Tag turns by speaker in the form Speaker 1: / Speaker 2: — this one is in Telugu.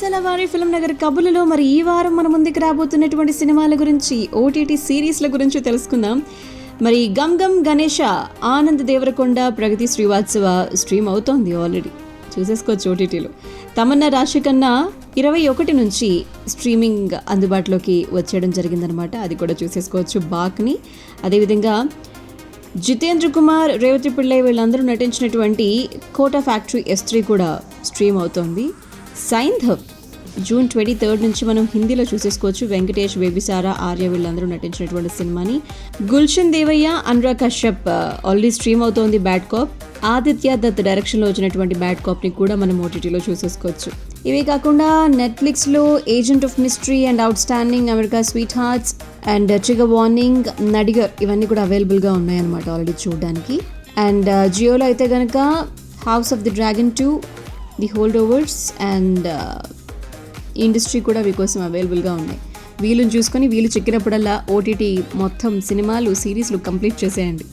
Speaker 1: వలసల వారి ఫిల్మ్ నగర్ కబుర్లలో మరి ఈ వారం మన ముందుకు రాబోతున్నటువంటి సినిమాల గురించి, ఓటీటీ సిరీస్ల గురించి తెలుసుకుందాం. మరి గమ్ గమ్ గణేష, ఆనంద్ దేవరకొండ, ప్రగతి శ్రీవాత్సవ స్ట్రీమ్ అవుతోంది, ఆల్రెడీ చూసేసుకోవచ్చు ఓటీటీలో. తమన్నా రాశికన్నా 21 నుంచి స్ట్రీమింగ్ అందుబాటులోకి వచ్చేయడం జరిగిందనమాట. అది కూడా చూసేసుకోవచ్చు బాక్ని. అదేవిధంగా జితేంద్ర కుమార్, రేవతి పిళ్ళై వీళ్ళందరూ నటించినటువంటి కోటా ఫ్యాక్టరీ S3 కూడా స్ట్రీమ్ అవుతోంది. సైంధవ్ జూన్ 23 నుంచి మనం హిందీలో చూసేసుకోవచ్చు. వెంకటేష్, బేబిసారా, ఆర్య వీళ్ళందరూ నటించినటువంటి సినిమాని. గుల్షన్ దేవయ్య, అనురాగ్ కశ్యప్ ఆల్రెడీ స్ట్రీమ్ అవుతోంది బ్యాడ్ కాప్. ఆదిత్య దత్ డైరెక్షన్లో వచ్చినటువంటి బ్యాడ్ కాప్ని కూడా మనం ఓటీటీలో చూసేసుకోవచ్చు. ఇవే కాకుండా నెట్ఫ్లిక్స్లో agent of mystery and out standing, America sweet hearts and trigger warning, Nadigar ఇవన్నీ కూడా అవైలబుల్గా ఉన్నాయన్నమాట ఆల్రెడీ చూడడానికి. అండ్ జియోలో అయితే కనుక house of the dragon 2, the hold overs and industry కూడా మీకోసం అవైలబుల్గా ఉన్నాయి. వీళ్ళని చూసుకొని వీళ్ళు చిక్కినప్పుడల్లా ఓటీటీ మొత్తం సినిమాలు, సిరీస్లు కంప్లీట్ చేసేయండి.